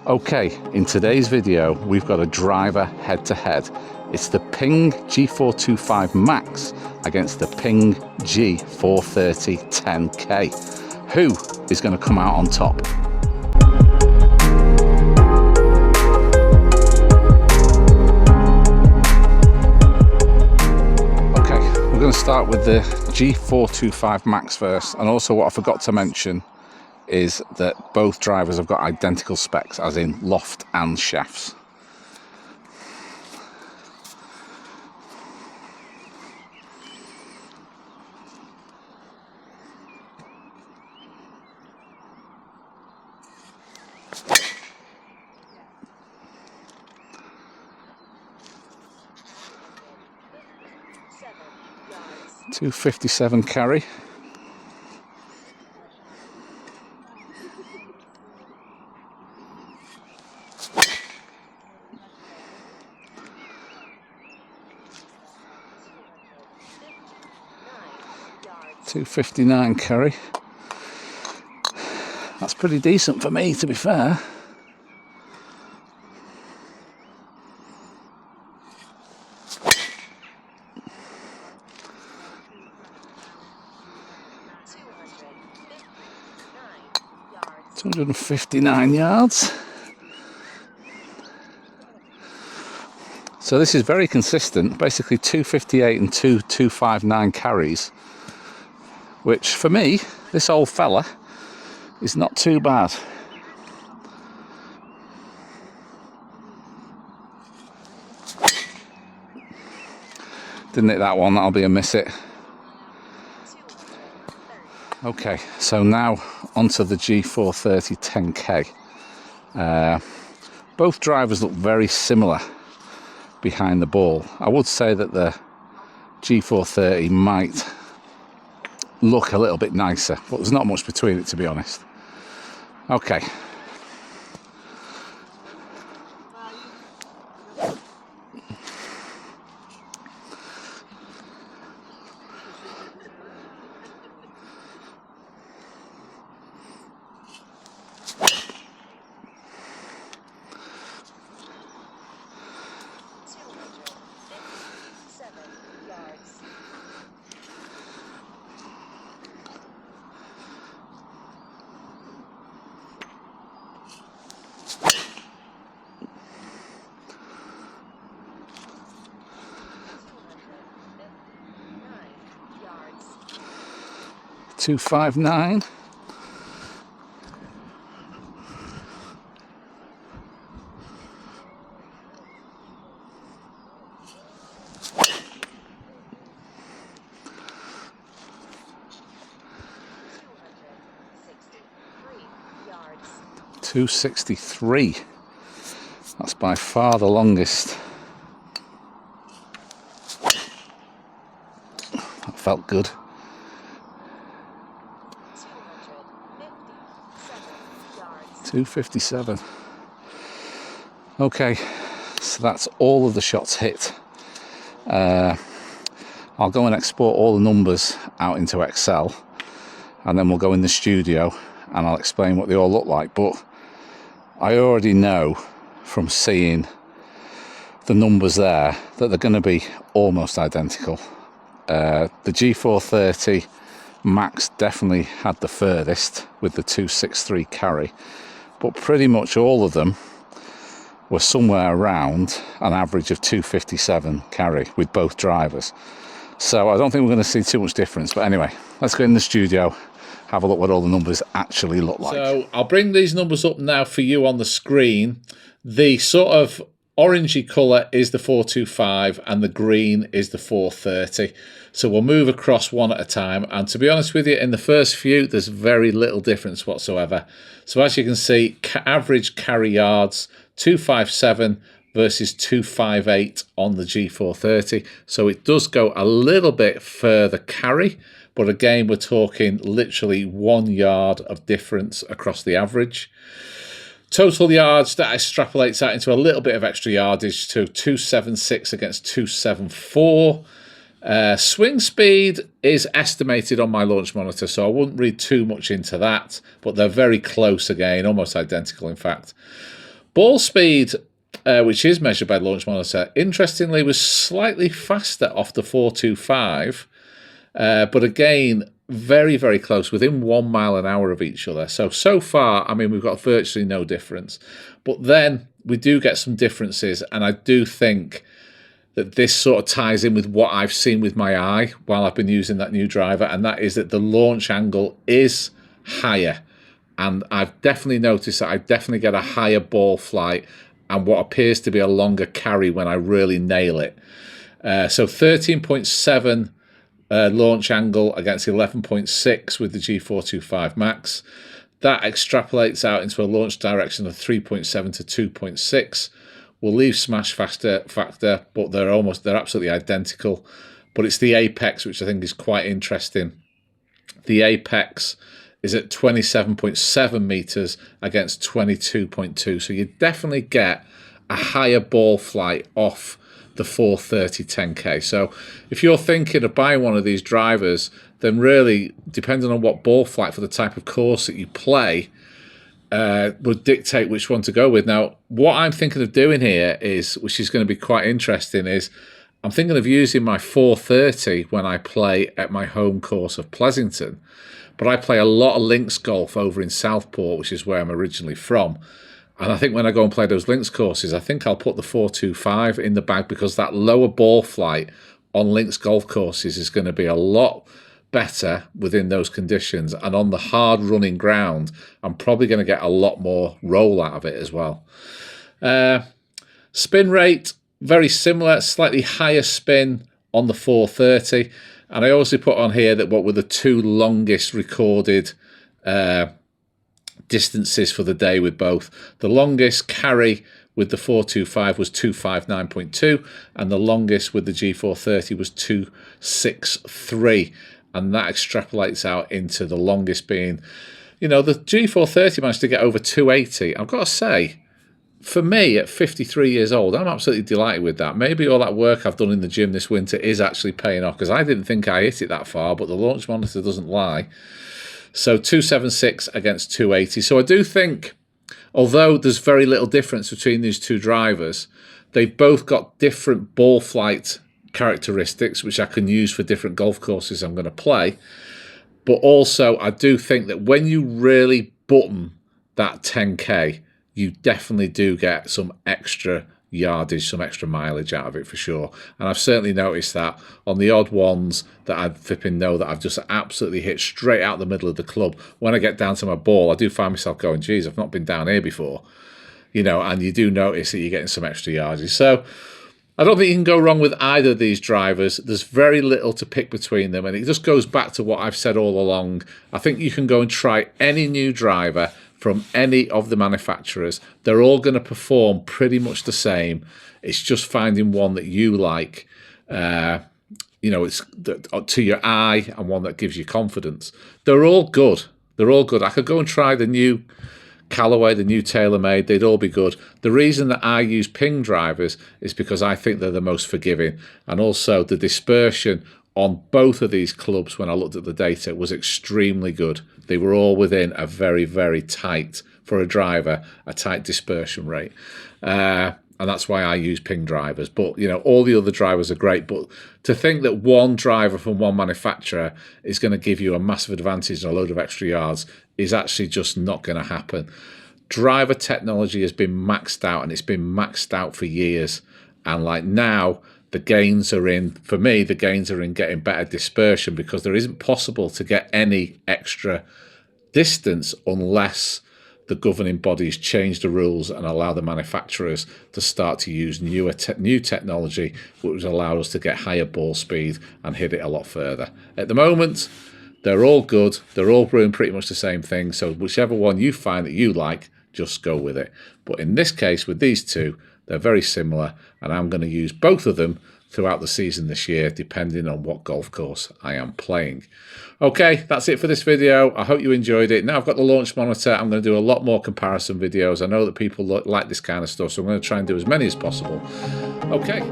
Okay, in today's video, we've got a driver head-to-head. It's the Ping G425 Max against the Ping G430 10K. Who is going to come out on top? Okay, we're going to start with the G425 Max first, and also what I forgot to mention is that both drivers have got identical specs, as in loft and shafts. .257 carry. .259 carry. That's pretty decent for me, to be fair. .259 yards. So this is very consistent, basically 258 and 259 carries, which for me, this old fella, is not too bad. Didn't hit that one, that'll be a miss it. Okay, so now onto the G430 10K. Both drivers look very similar behind the ball. I would say that the G430 might look a little bit nicer, but there's not much between it, to be honest. Okay. .259. .263. That's by far the longest. That felt good. .257. Okay, so that's all of the shots hit. I'll go and export all the numbers out into Excel, and then we'll go in the studio and I'll explain what they all look like. But I already know from seeing the numbers there that they're going to be almost identical. The G430 Max definitely had the furthest with the 263 carry, but pretty much all of them were somewhere around an average of 257 carry with both drivers. So I don't think we're going to see too much difference. But anyway, let's go in the studio, have a look what all the numbers actually look like. So I'll bring these numbers up now for you on the screen. The sort of orangey colour is the 425 and the green is the 430. So we'll move across one at a time. And to be honest with you, in the first few, there's very little difference whatsoever. So as you can see, average carry yards, 257 versus 258 on the G430. So it does go a little bit further carry, but again, we're talking literally 1 yard of difference across the average. Total yards, that extrapolates out into a little bit of extra yardage to 276 against 274. Swing speed is estimated on my launch monitor, so I wouldn't read too much into that, but they're very close again, almost identical in fact. Ball speed, which is measured by the launch monitor, interestingly was slightly faster off the 425, but again, very, very close, within 1 mile an hour of each other. So far, I mean, we've got virtually no difference. But then we do get some differences, and I do think that this sort of ties in with what I've seen with my eye while I've been using that new driver, and that is that the launch angle is higher. And I've definitely noticed that I definitely get a higher ball flight and what appears to be a longer carry when I really nail it. So 13.7 launch angle against 11.6 with the G425 Max. That extrapolates out into a launch direction of 3.7 to 2.6. We'll leave smash factor, but they're absolutely identical. But it's the apex which I think is quite interesting. The apex is at 27.7 meters against 22.2. So you definitely get a higher ball flight off the 430 10K. So if you're thinking of buying one of these drivers, then really, depending on what ball flight for the type of course that you play, would dictate which one to go with. Now, what I'm thinking of doing here is, which is going to be quite interesting, is I'm thinking of using my 430 when I play at my home course of Pleasanton. But I play a lot of links golf over in Southport, which is where I'm originally from. And I think when I go and play those links courses, I think I'll put the 425 in the bag, because that lower ball flight on links golf courses is going to be a lot better within those conditions. And on the hard running ground, I'm probably going to get a lot more roll out of it as well. Spin rate, very similar, slightly higher spin on the 430. And I also put on here that what were the two longest recorded distances for the day with both. The longest carry with the 425 was 259.2, and the longest with the G430 was 263. And that extrapolates out into the longest being, you know, the G430 managed to get over 280. I've got to say, for me, at 53 years old, I'm absolutely delighted with that. Maybe all that work I've done in the gym this winter is actually paying off, because I didn't think I hit it that far, but the launch monitor doesn't lie. So 276 against 280. So I do think, although there's very little difference between these two drivers, they've both got different ball flight characteristics, which I can use for different golf courses I'm going to play. But also, I do think that when you really button that 10K, you definitely do get some extra yardage, some extra mileage out of it for sure. And I've certainly noticed that on the odd ones that I flipping know that I've just absolutely hit straight out the middle of the club. When I get down to my ball, I do find myself going, geez, I've not been down here before. You know, and you do notice that you're getting some extra yardage. So I don't think you can go wrong with either of these drivers. There's very little to pick between them, and it just goes back to what I've said all along. I think you can go and try any new driver from any of the manufacturers. They're all going to perform pretty much the same. It's just finding one that you like, you know, it's to your eye, and one that gives you confidence. They're all good. They're all good. I could go and try the new Callaway, the new TaylorMade, they'd all be good. The reason that I use Ping drivers is because I think they're the most forgiving, and also the dispersion on both of these clubs, when I looked at the data, was extremely good. They were all within a very, very tight, for a driver, a tight dispersion rate. And that's why I use Ping drivers. But, you know, all the other drivers are great. But to think that one driver from one manufacturer is going to give you a massive advantage and a load of extra yards is actually just not going to happen. Driver technology has been maxed out, and it's been maxed out for years. And like now, the gains are in, for me, the gains are in getting better dispersion, because there isn't possible to get any extra distance unless the governing bodies change the rules and allow the manufacturers to start to use new technology, which will allow us to get higher ball speed and hit it a lot further. At the moment, they're all good. They're all doing pretty much the same thing. So whichever one you find that you like, just go with it. But in this case, with these two, they're very similar, and I'm going to use both of them throughout the season this year, depending on what golf course I am playing. Okay, that's it for this video. I hope you enjoyed it. Now I've got the launch monitor, I'm going to do a lot more comparison videos. I know that people like this kind of stuff, so I'm going to try and do as many as possible. Okay.